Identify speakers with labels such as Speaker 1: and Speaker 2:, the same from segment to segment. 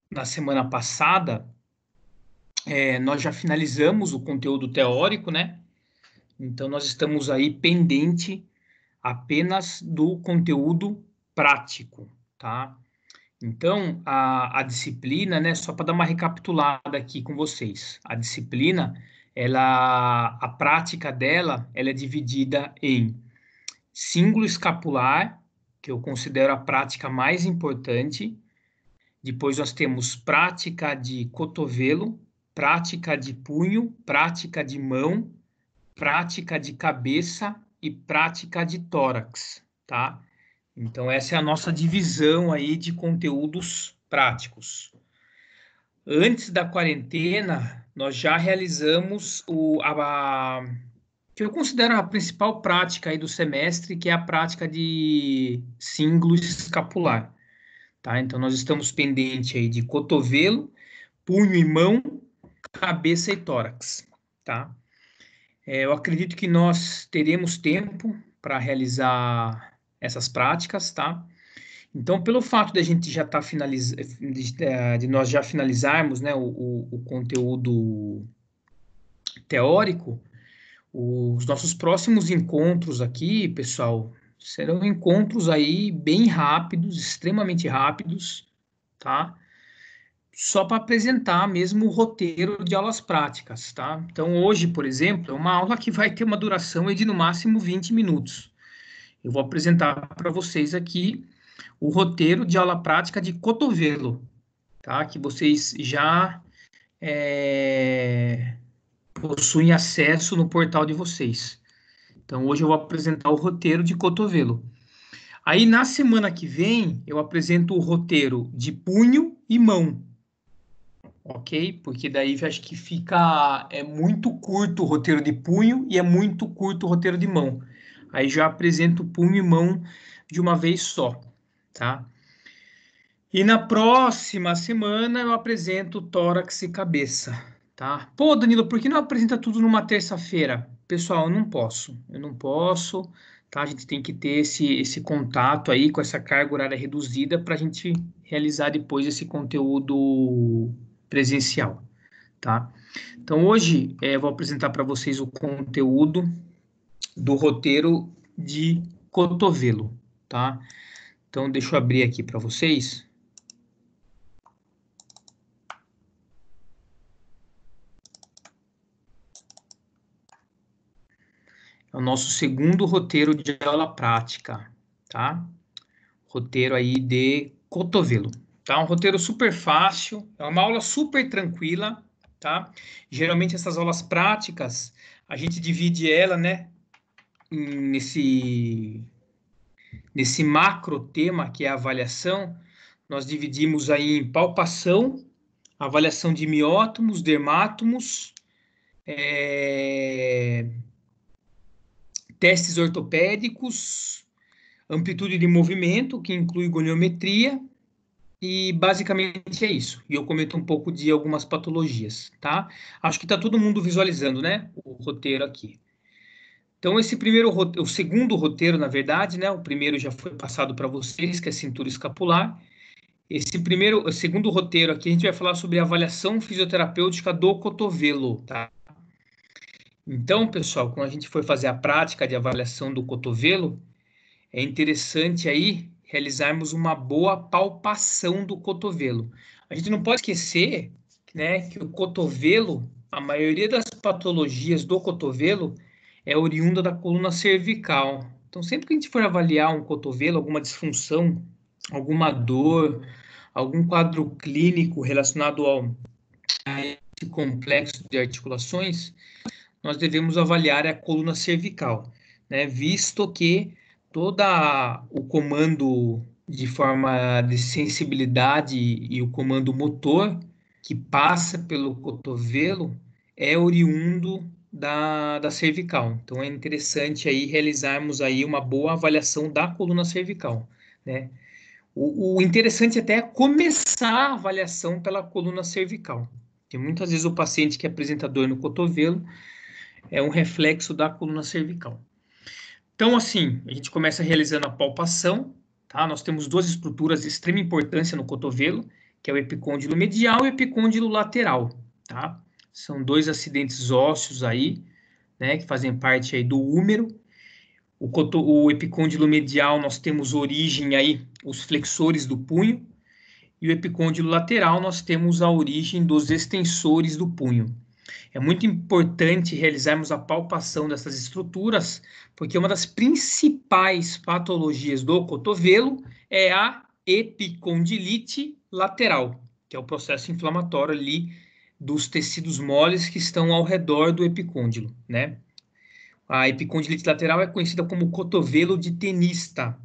Speaker 1: na semana passada, nós já finalizamos o conteúdo teórico, né? Então, nós estamos aí pendente apenas do conteúdo prático, tá? Então, a disciplina, né, só para dar uma recapitulada aqui com vocês, a disciplina, a prática dela, ela é dividida em cíngulo escapular, que eu considero a prática mais importante. Depois nós temos prática de cotovelo, prática de punho, prática de mão, prática de cabeça e prática de tórax, tá? Então essa é a nossa divisão aí de conteúdos práticos. Antes da quarentena, nós já realizamos que eu considero a principal prática aí do semestre, que é a prática de cíngulo escapular, tá? Então nós estamos pendente aí de cotovelo, punho e mão, cabeça e tórax, tá? Eu acredito que nós teremos tempo para realizar essas práticas, tá? Então, pelo fato de a gente já estar de nós já finalizarmos, né, o conteúdo teórico, os nossos próximos encontros aqui, pessoal, serão encontros aí bem rápidos, extremamente rápidos, tá? Só para apresentar mesmo o roteiro de aulas práticas, tá? Então, hoje, por exemplo, é uma aula que vai ter uma duração aí de no máximo 20 minutos. Eu vou apresentar para vocês aqui o roteiro de aula prática de cotovelo, tá? Que vocês já possuem acesso no portal de vocês. Então, hoje eu vou apresentar o roteiro de cotovelo. Aí, na semana que vem, eu apresento o roteiro de punho e mão, ok? Porque daí eu acho que é muito curto o roteiro de punho e é muito curto o roteiro de mão. Aí já apresento punho e mão de uma vez só, tá? E na próxima semana eu apresento tórax e cabeça, tá? Pô, Danilo, por que não apresenta tudo numa terça-feira? Pessoal, eu não posso, tá? A gente tem que ter esse contato aí com essa carga horária reduzida para a gente realizar depois esse conteúdo presencial, tá? Então hoje eu vou apresentar para vocês o conteúdo do roteiro de cotovelo, tá? Então deixa eu abrir aqui para vocês. É o nosso segundo roteiro de aula prática, tá? Roteiro aí de cotovelo, tá? Um roteiro super fácil, é uma aula super tranquila, tá? Geralmente essas aulas práticas, a gente divide ela, né, nesse macro tema que é a avaliação, nós dividimos aí em palpação, avaliação de miótomos, dermátomos, testes ortopédicos, amplitude de movimento, que inclui goniometria, e basicamente é isso. E eu comento um pouco de algumas patologias, tá? Acho que está todo mundo visualizando, né? O roteiro aqui. Então, o segundo roteiro, na verdade, né? O primeiro já foi passado para vocês, que é cintura escapular. O segundo roteiro aqui, a gente vai falar sobre avaliação fisioterapêutica do cotovelo, tá? Então, pessoal, quando a gente for fazer a prática de avaliação do cotovelo, é interessante aí realizarmos uma boa palpação do cotovelo. A gente não pode esquecer, né, que o cotovelo, a maioria das patologias do cotovelo é oriunda da coluna cervical. Então, sempre que a gente for avaliar um cotovelo, alguma disfunção, alguma dor, algum quadro clínico relacionado a esse complexo de articulações, nós devemos avaliar a coluna cervical, né? Visto que todo o comando de forma de sensibilidade e o comando motor que passa pelo cotovelo é oriundo da cervical. Então é interessante aí realizarmos aí uma boa avaliação da coluna cervical, né? O interessante até é começar a avaliação pela coluna cervical. Porque muitas vezes o paciente que apresenta dor no cotovelo é um reflexo da coluna cervical. Então, assim, a gente começa realizando a palpação, tá? Nós temos duas estruturas de extrema importância no cotovelo, que é o epicôndilo medial e o epicôndilo lateral, tá? São dois acidentes ósseos aí, né, que fazem parte aí do húmero. O epicôndilo medial, nós temos origem aí, os flexores do punho, e o epicôndilo lateral, nós temos a origem dos extensores do punho. É muito importante realizarmos a palpação dessas estruturas, porque uma das principais patologias do cotovelo é a epicondilite lateral, que é o processo inflamatório ali dos tecidos moles que estão ao redor do epicôndilo, né? A epicondilite lateral é conhecida como cotovelo de tenista,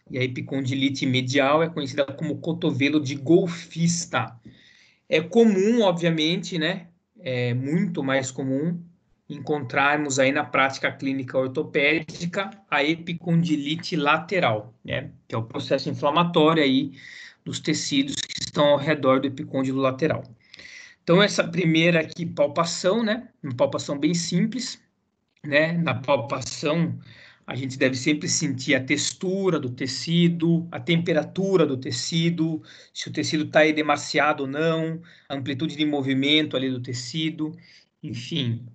Speaker 1: e a epicondilite medial é conhecida como cotovelo de golfista. É comum, obviamente, né? É muito mais comum encontrarmos aí na prática clínica ortopédica a epicondilite lateral, né? Que é o processo inflamatório aí dos tecidos que estão ao redor do epicôndilo lateral. Então, essa primeira aqui, palpação, né? Uma palpação bem simples, né? Na palpação, a gente deve sempre sentir a textura do tecido, a temperatura do tecido, se o tecido está aí demasiado ou não, a amplitude de movimento ali do tecido, enfim,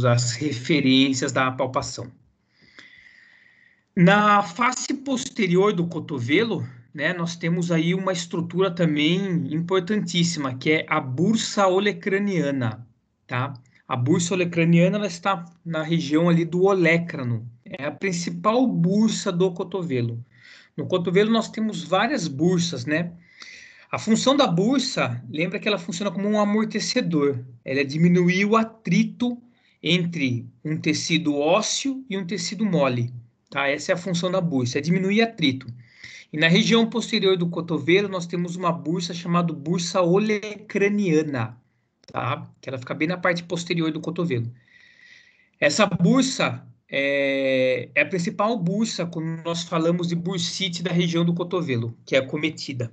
Speaker 1: as referências da palpação. Na face posterior do cotovelo, né, nós temos aí uma estrutura também importantíssima, que é a bursa olecraniana, tá? A bursa olecraniana, ela está na região ali do olécrano. É a principal bursa do cotovelo. No cotovelo nós temos várias bursas, né? A função da bursa, lembra que ela funciona como um amortecedor. Ela é diminuir o atrito entre um tecido ósseo e um tecido mole. Tá? Essa é a função da bursa, é diminuir atrito. E na região posterior do cotovelo, nós temos uma bursa chamada bursa olecraniana, tá? Que ela fica bem na parte posterior do cotovelo. Essa bursa é a principal bursa quando nós falamos de bursite da região do cotovelo, que é acometida,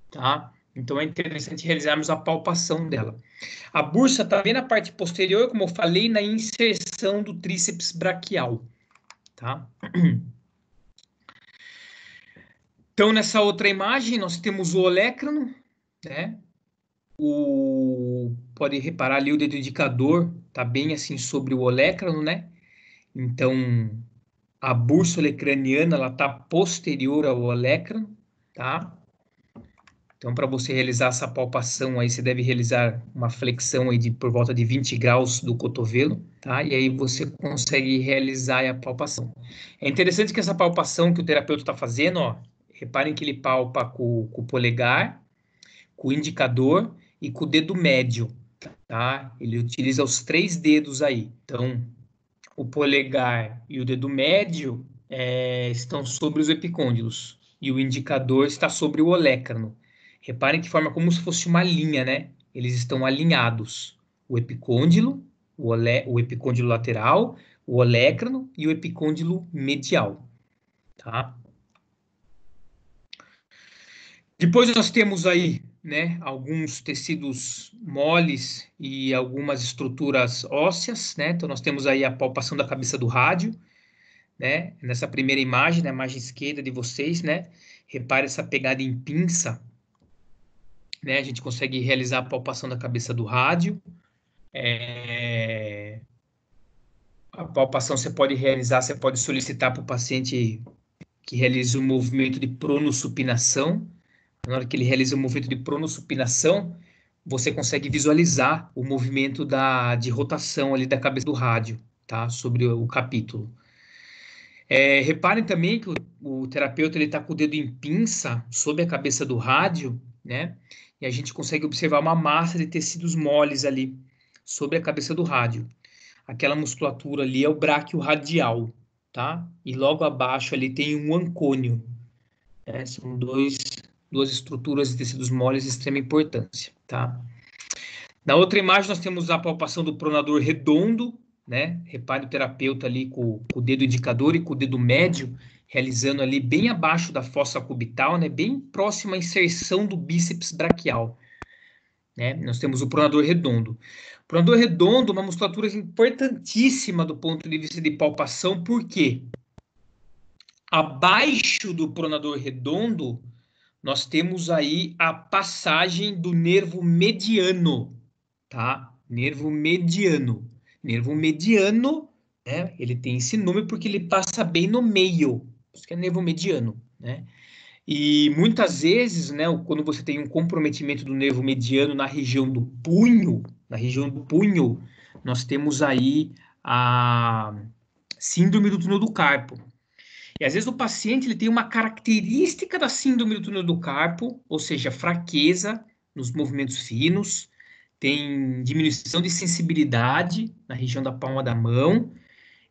Speaker 1: tá? Então é interessante realizarmos a palpação dela. A bursa está bem na parte posterior, como eu falei, na inserção do tríceps braquial, tá? Então, nessa outra imagem, nós temos o olécrano, né? Pode reparar ali o dedo indicador, tá bem assim sobre o olécrano, né? Então, a bursa olecraniana, ela tá posterior ao olécrano, tá? Então, para você realizar essa palpação aí, você deve realizar uma flexão aí de por volta de 20 graus do cotovelo, tá? E aí você consegue realizar a palpação. É interessante que essa palpação que o terapeuta está fazendo, ó, reparem que ele palpa com o polegar, com o indicador e com o dedo médio, tá? Ele utiliza os 3 dedos aí. Então, o polegar e o dedo médio estão sobre os epicôndilos e o indicador está sobre o olécrano. Reparem que forma como se fosse uma linha, né? Eles estão alinhados. O epicôndilo, o epicôndilo lateral, o olécrano e o epicôndilo medial, tá? Depois nós temos aí, né, alguns tecidos moles e algumas estruturas ósseas, né? Então nós temos aí a palpação da cabeça do rádio, né? Nessa primeira imagem, na imagem esquerda de vocês, né? Repare essa pegada em pinça, né? A gente consegue realizar a palpação da cabeça do rádio. A palpação você pode realizar, você pode solicitar para o paciente que realize o movimento de pronossupinação. Na hora que ele realiza o movimento de pronossupinação, você consegue visualizar o movimento de rotação ali da cabeça do rádio, tá? Sobre o capítulo. Reparem também que o terapeuta está com o dedo em pinça sobre a cabeça do rádio, né? E a gente consegue observar uma massa de tecidos moles ali sobre a cabeça do rádio. Aquela musculatura ali é o bráquio radial, tá? E logo abaixo ali tem um ancônio, né? São duas estruturas de tecidos moles de extrema importância, tá? Na outra imagem nós temos a palpação do pronador redondo, né? Repare o terapeuta ali com o dedo indicador e com o dedo médio, realizando ali bem abaixo da fossa cubital, né? Bem próximo à inserção do bíceps braquial, né? Nós temos o pronador redondo. O pronador redondo é uma musculatura importantíssima do ponto de vista de palpação, por quê? Abaixo do pronador redondo, nós temos aí a passagem do nervo mediano, tá? Nervo mediano. Nervo mediano, né? Ele tem esse nome porque ele passa bem no meio. Por isso que é nervo mediano, né? E muitas vezes, né, quando você tem um comprometimento do nervo mediano na região do punho, nós temos aí a síndrome do túnel do carpo. E às vezes o paciente ele tem uma característica da síndrome do túnel do carpo, ou seja, fraqueza nos movimentos finos, tem diminuição de sensibilidade na região da palma da mão,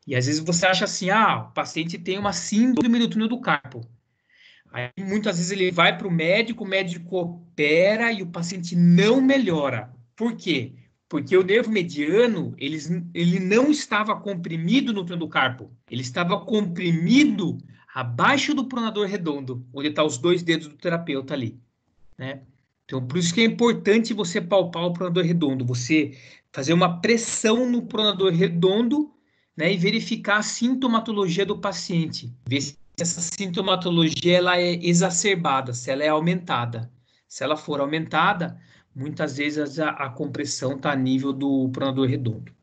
Speaker 1: e às vezes você acha assim, o paciente tem uma síndrome do túnel do carpo. Aí muitas vezes ele vai para o médico opera e o paciente não melhora. Por quê? Porque o nervo mediano, ele não estava comprimido no túnel do carpo. Ele estava comprimido abaixo do pronador redondo, onde estão os dois dedos do terapeuta ali, né? Então, por isso que é importante você palpar o pronador redondo, você fazer uma pressão no pronador redondo, né, e verificar a sintomatologia do paciente, ver se essa sintomatologia ela é exacerbada, se ela é aumentada. Se ela for aumentada, muitas vezes a compressão está a nível do pronador redondo.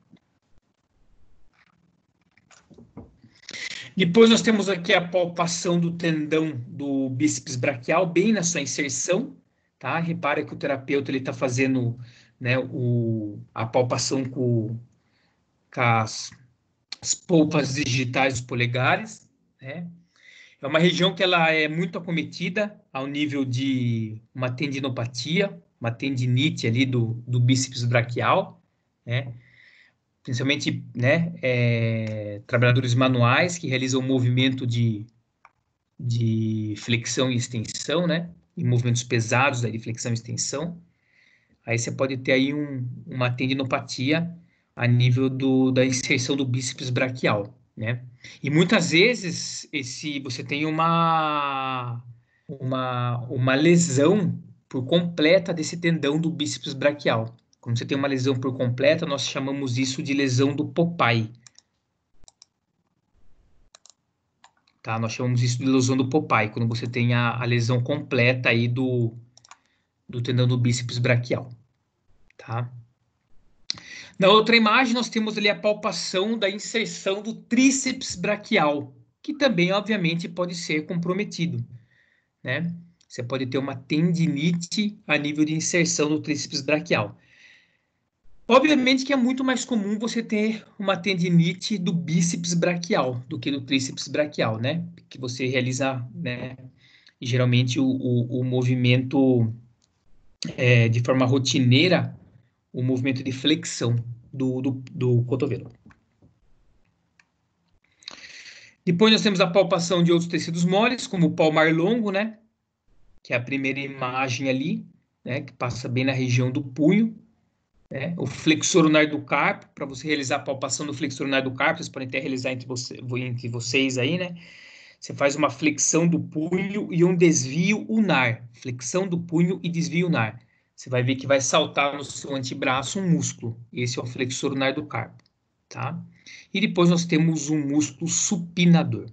Speaker 1: Depois nós temos aqui a palpação do tendão do bíceps braquial, bem na sua inserção, tá? Repara que o terapeuta ele está fazendo, né, a palpação com as polpas digitais dos polegares, né? É uma região que ela é muito acometida ao nível de uma tendinopatia, uma tendinite ali do bíceps braquial, né? Principalmente, né, trabalhadores manuais que realizam o movimento de flexão e extensão, né? Em movimentos pesados aí de flexão e extensão. Aí você pode ter aí uma tendinopatia a nível da inserção do bíceps braquial, né? E muitas vezes você tem uma lesão por completa desse tendão do bíceps braquial. Quando você tem uma lesão por completa, nós chamamos isso de lesão do Popeye. Tá? Nós chamamos isso de lesão do Popeye, quando você tem a lesão completa aí do tendão do bíceps braquial. Tá? Na outra imagem, nós temos ali a palpação da inserção do tríceps braquial, que também, obviamente, pode ser comprometido, né? Você pode ter uma tendinite a nível de inserção do tríceps braquial. Obviamente que é muito mais comum você ter uma tendinite do bíceps braquial do que do tríceps braquial, né? Que você realiza, né, geralmente o movimento de forma rotineira, o movimento de flexão do cotovelo. Depois nós temos a palpação de outros tecidos moles, como o palmar longo, né? Que é a primeira imagem ali, né? Que passa bem na região do punho. Né? O flexor unar do carpo, para você realizar a palpação do flexor unar do carpo, vocês podem até realizar entre vocês aí, né? Você faz uma flexão do punho e um desvio unar. Flexão do punho e desvio unar. Você vai ver que vai saltar no seu antebraço um músculo. Esse é o flexor unar do carpo, tá? E depois nós temos um músculo supinador.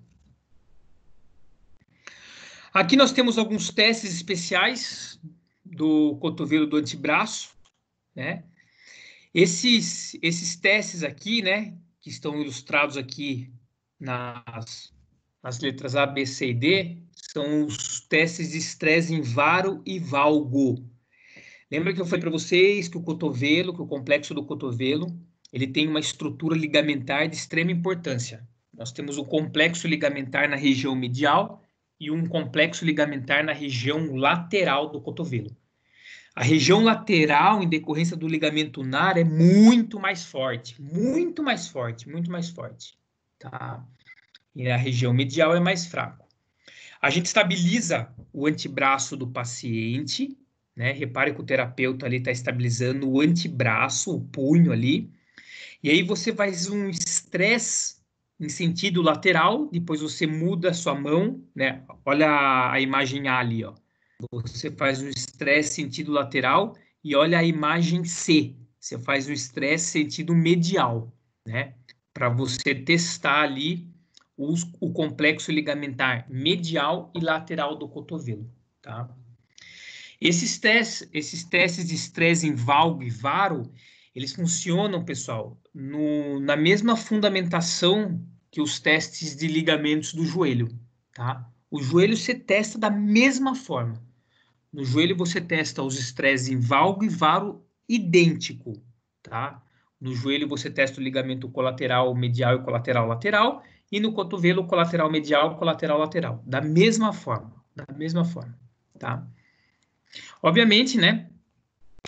Speaker 1: Aqui nós temos alguns testes especiais do cotovelo do antebraço, né? Esses testes aqui, né, que estão ilustrados aqui nas letras A, B, C e D, são os testes de estresse em varo e valgo. Lembra que eu falei para vocês que que o complexo do cotovelo, ele tem uma estrutura ligamentar de extrema importância. Nós temos o complexo ligamentar na região medial e um complexo ligamentar na região lateral do cotovelo. A região lateral, em decorrência do ligamento ulnar, é muito mais forte, muito mais forte, muito mais forte, tá? E a região medial é mais fraco. A gente estabiliza o antebraço do paciente, né? Repare que o terapeuta ali está estabilizando o antebraço, o punho ali. E aí você faz um estresse em sentido lateral, depois você muda a sua mão, né? Olha a imagem A ali, ó. Você faz um estresse sentido lateral e olha a imagem C. Você faz um estresse sentido medial, né? Para você testar ali o complexo ligamentar medial e lateral do cotovelo, tá? Esses testes de estresse em valgo e varo, eles funcionam, pessoal, na mesma fundamentação que os testes de ligamentos do joelho, tá? O joelho você testa da mesma forma. No joelho você testa os estresses em valgo e varo idêntico, tá? No joelho você testa o ligamento colateral medial e colateral lateral, e no cotovelo colateral medial e colateral lateral, da mesma forma, tá? Obviamente, né?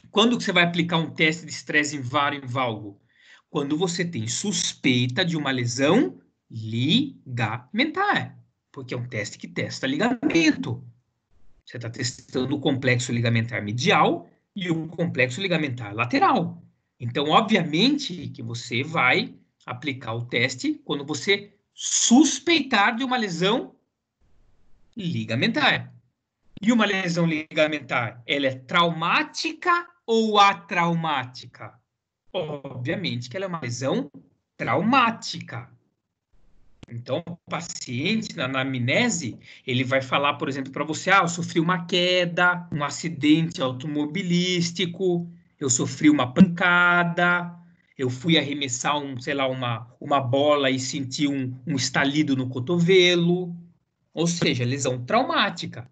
Speaker 1: Quando que você vai aplicar um teste de estresse em varo e em valgo? Quando você tem suspeita de uma lesão ligamentar, porque é um teste que testa ligamento. Você está testando o complexo ligamentar medial e o complexo ligamentar lateral. Então, obviamente, que você vai aplicar o teste quando você suspeitar de uma lesão ligamentar. E uma lesão ligamentar, ela é traumática ou atraumática? Obviamente que ela é uma lesão traumática. Então, o paciente, na anamnese, ele vai falar, por exemplo, para você, eu sofri uma queda, um acidente automobilístico, eu sofri uma pancada, eu fui arremessar sei lá, uma bola e senti um estalido no cotovelo, ou seja, lesão traumática.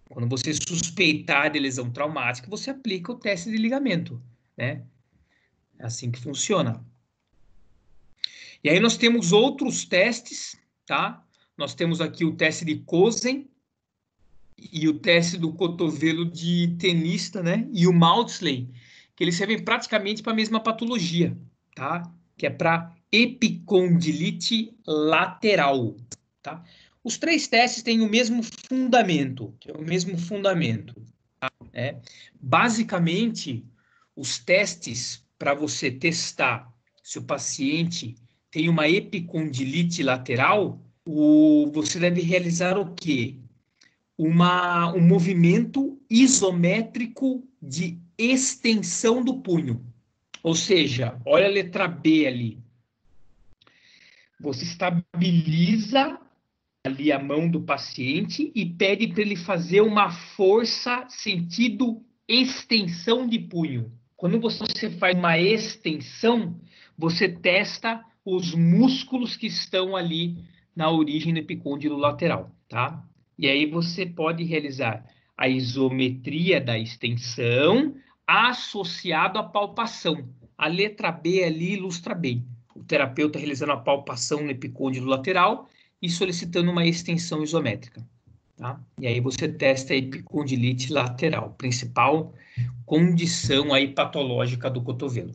Speaker 1: Quando você suspeitar de lesão traumática, você aplica o teste de ligamento, né? É assim que funciona. E aí nós temos outros testes, tá? Nós temos aqui o teste de Cosen e o teste do cotovelo de tenista, né? E o Maudsley, que eles servem praticamente para a mesma patologia, tá? Que é para epicondilite lateral, tá? Os três testes têm o mesmo fundamento, que é o mesmo fundamento, né? Basicamente, os testes para você testar se o paciente tem uma epicondilite lateral, você deve realizar o quê? Um movimento isométrico de extensão do punho. Ou seja, olha a letra B ali. Você estabiliza ali a mão do paciente e pede para ele fazer uma força sentido extensão de punho. Quando você faz uma extensão, você testa os músculos que estão ali na origem do epicôndilo lateral, tá? E aí você pode realizar a isometria da extensão associado à palpação. A letra B ali ilustra bem. O terapeuta realizando a palpação no epicôndilo lateral e solicitando uma extensão isométrica, tá? E aí você testa a epicondilite lateral, principal condição aí patológica do cotovelo.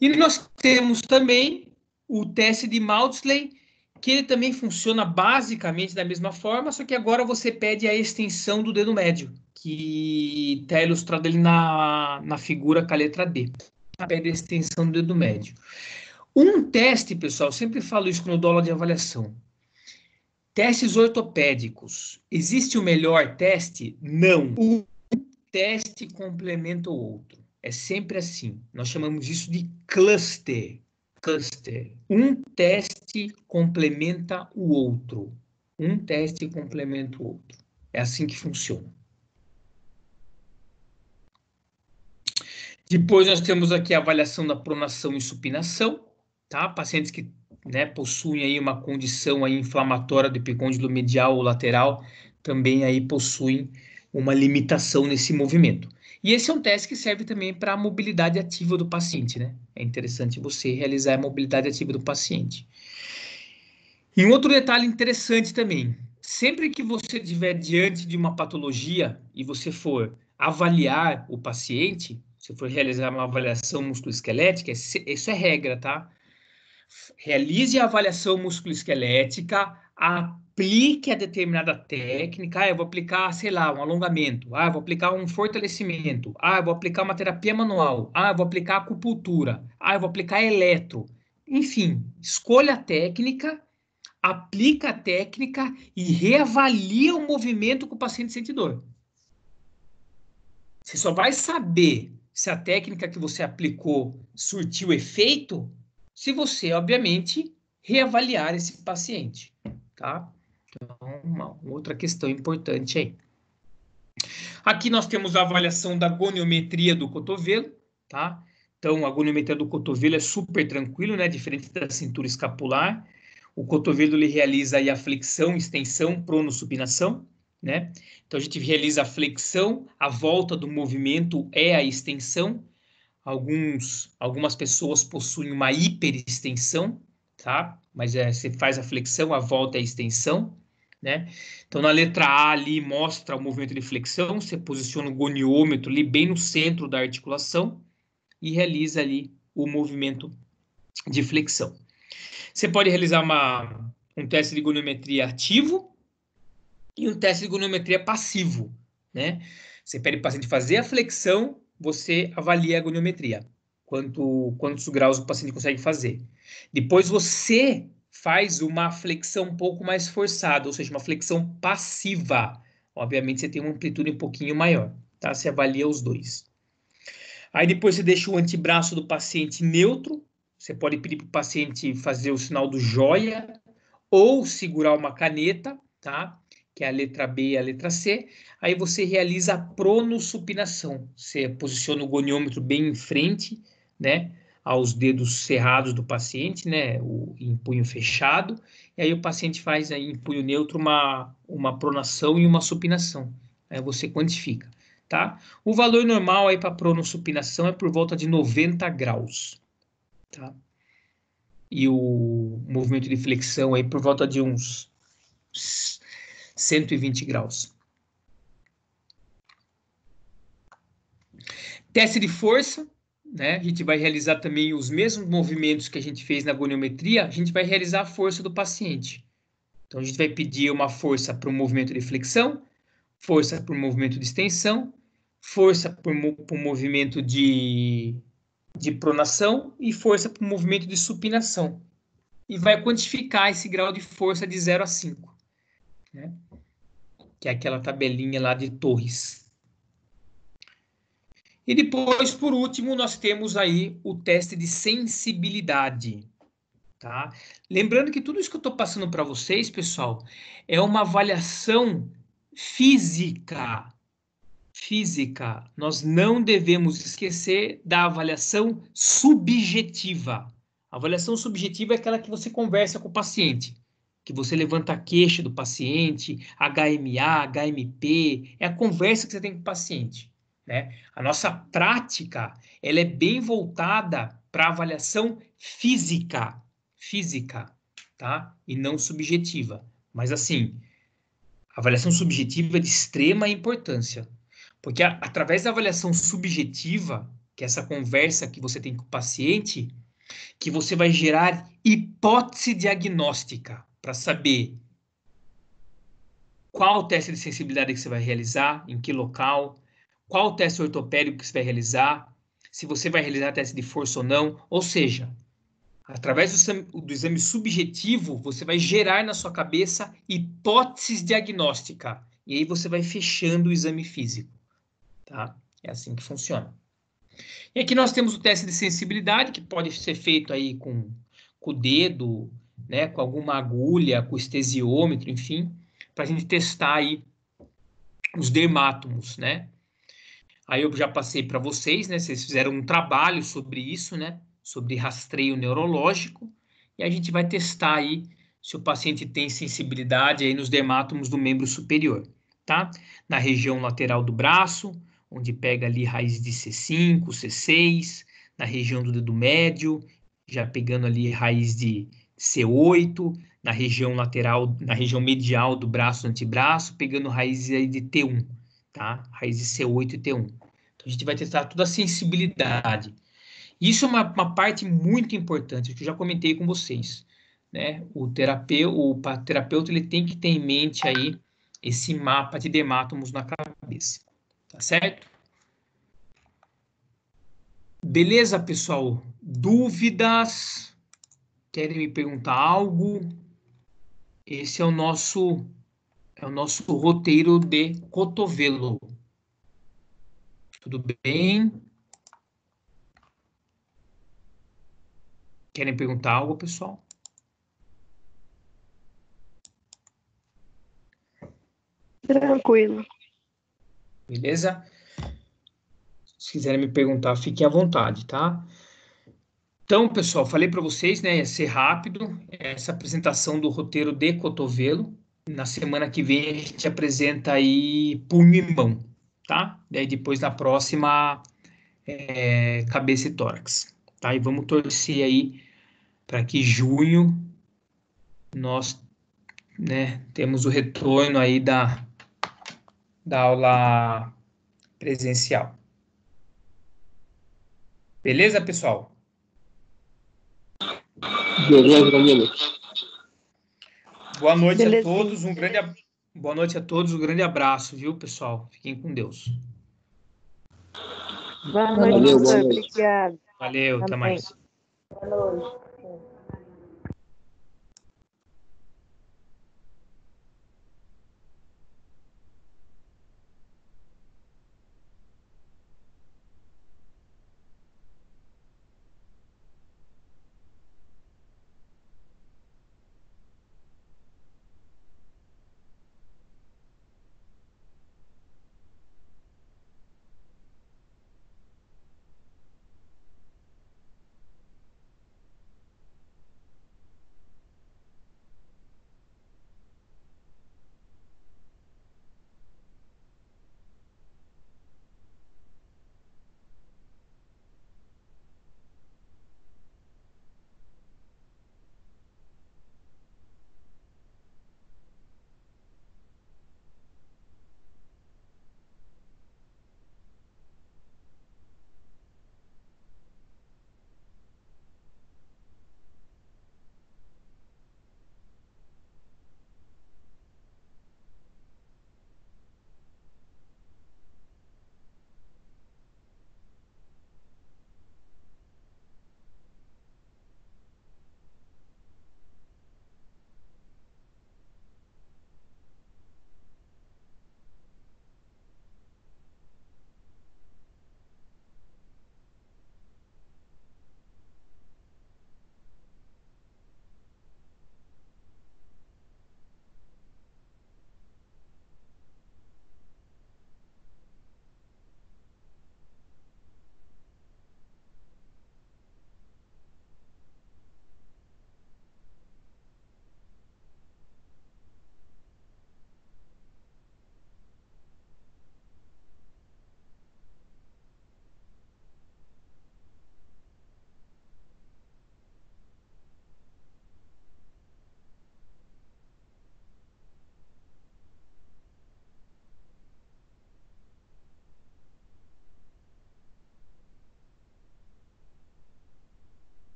Speaker 1: E nós temos também o teste de Maudsley, que ele também funciona basicamente da mesma forma, só que agora você pede a extensão do dedo médio, que está ilustrado ali na figura com a letra D. Pede a extensão do dedo médio. Um teste, pessoal, sempre falo isso quando dou aula de avaliação. Testes ortopédicos. Existe o melhor teste? Não. Um teste complementa o outro. É sempre assim. Nós chamamos isso de cluster. Cluster. Um teste complementa o outro. Um teste complementa o outro. É assim que funciona. Depois nós temos aqui a avaliação da pronação e supinação, tá? Pacientes que, né, possuem aí uma condição aí inflamatória do epicôndilo medial ou lateral também aí possuem uma limitação nesse movimento. E esse é um teste que serve também para a mobilidade ativa do paciente, né? É interessante você realizar a mobilidade ativa do paciente. E um outro detalhe interessante também, sempre que você estiver diante de uma patologia e você for avaliar o paciente, se for realizar uma avaliação musculoesquelética, isso é regra, tá? Realize a avaliação musculoesquelética, aplique a determinada técnica. Eu vou aplicar, sei lá, um alongamento. Eu vou aplicar um fortalecimento. Eu vou aplicar uma terapia manual. Eu vou aplicar acupuntura. Eu vou aplicar eletro. Enfim, escolha a técnica, aplica a técnica e reavalia o movimento que o paciente sente dor. Você só vai saber se a técnica que você aplicou surtiu efeito se você, obviamente, reavaliar esse paciente, tá? Então, uma outra questão importante aí. Aqui nós temos a avaliação da goniometria do cotovelo, tá? Então, a goniometria do cotovelo é super tranquilo, né? Diferente da cintura escapular. O cotovelo, ele realiza aí a flexão, extensão, pronossupinação, né? Então, a gente realiza a flexão, a volta do movimento é a extensão. Algumas pessoas possuem uma hiperextensão, tá? Mas você faz a flexão, a volta é a extensão, né? Então, na letra A ali mostra o movimento de flexão, você posiciona o goniômetro ali bem no centro da articulação e realiza ali o movimento de flexão. Você pode realizar um teste de goniometria ativo e um teste de goniometria passivo, né? Você pede para o paciente fazer a flexão, você avalia a goniometria, quantos graus o paciente consegue fazer. Depois você faz uma flexão um pouco mais forçada, ou seja, uma flexão passiva. Obviamente você tem uma amplitude um pouquinho maior, tá? Você avalia os dois. Aí depois você deixa o antebraço do paciente neutro. Você pode pedir para o paciente fazer o sinal do joia ou segurar uma caneta, tá? Que é a letra B e a letra C. Aí você realiza a pronossupinação. Você posiciona o goniômetro bem em frente, né? Aos dedos cerrados do paciente, né? Em punho fechado. E aí o paciente faz aí em punho neutro uma pronação e uma supinação. Aí você quantifica, tá? O valor normal aí para pronossupinação é por volta de 90 graus, tá? E o movimento de flexão aí por volta de uns 120 graus. Teste de força, né? A gente vai realizar também os mesmos movimentos que a gente fez na goniometria, a gente vai realizar a força do paciente. Então, a gente vai pedir uma força para o movimento de flexão, força para o movimento de extensão, força para o movimento de pronação e força para o movimento de supinação. E vai quantificar esse grau de força de 0 a 5, né? Que é aquela tabelinha lá de Torres. E depois, por último, nós temos aí o teste de sensibilidade, tá? Lembrando que tudo isso que eu estou passando para vocês, pessoal, é uma avaliação física. Física. Nós não devemos esquecer da avaliação subjetiva. A avaliação subjetiva é aquela que você conversa com o paciente, que você levanta a queixa do paciente, HMA, HMP, é a conversa que você tem com o paciente, né? A nossa prática, ela é bem voltada para a avaliação física, tá? E não subjetiva. Mas assim, a avaliação subjetiva é de extrema importância, porque através da avaliação subjetiva, que é essa conversa que você tem com o paciente, que você vai gerar hipótese diagnóstica para saber qual o teste de sensibilidade que você vai realizar, em que local, qual o teste ortopédico que você vai realizar, se você vai realizar teste de força ou não. Ou seja, através do exame subjetivo, você vai gerar na sua cabeça hipóteses diagnósticas. E aí você vai fechando o exame físico, tá? É assim que funciona. E aqui nós temos o teste de sensibilidade, que pode ser feito aí com o dedo, né, com alguma agulha, com estesiômetro, enfim, para a gente testar aí os dermátomos, né? Aí eu já passei para vocês, né? Vocês fizeram um trabalho sobre isso, né? Sobre rastreio neurológico, e a gente vai testar aí se o paciente tem sensibilidade aí nos dermátomos do membro superior, tá? Na região lateral do braço, onde pega ali raiz de C5, C6, na região do dedo médio, já pegando ali raiz de C8, na região lateral, na região medial do braço, antebraço, pegando raiz aí de T1, tá? Raiz de C8 e T1. Então, a gente vai testar toda a sensibilidade. Isso é uma parte muito importante, que eu já comentei com vocês, né? O terapeuta ele tem que ter em mente aí esse mapa de dermátomos na cabeça, tá certo? Beleza, pessoal? Dúvidas? Querem me perguntar algo? Esse é o nosso roteiro de cotovelo. Tudo bem? Querem perguntar algo, pessoal?
Speaker 2: Tranquilo.
Speaker 1: Beleza? Se quiserem me perguntar, fiquem à vontade, tá? Então, pessoal, falei para vocês, né, ia ser rápido essa apresentação do roteiro de cotovelo. Na semana que vem a gente apresenta aí punho e mão, tá? Daí depois na próxima cabeça e tórax, tá? E vamos torcer aí para que junho nós, né, temos o retorno aí da aula presencial. Beleza, pessoal?
Speaker 2: Beleza, Danilo.
Speaker 1: Boa noite a
Speaker 3: Belezinha.
Speaker 1: todos, boa noite a todos, um grande abraço, viu, pessoal? Fiquem com Deus.
Speaker 3: Boa noite,
Speaker 2: Valeu, boa
Speaker 3: professor.
Speaker 2: noite.
Speaker 3: Obrigada.
Speaker 1: Valeu, até
Speaker 3: Também.
Speaker 1: mais.
Speaker 3: Boa noite.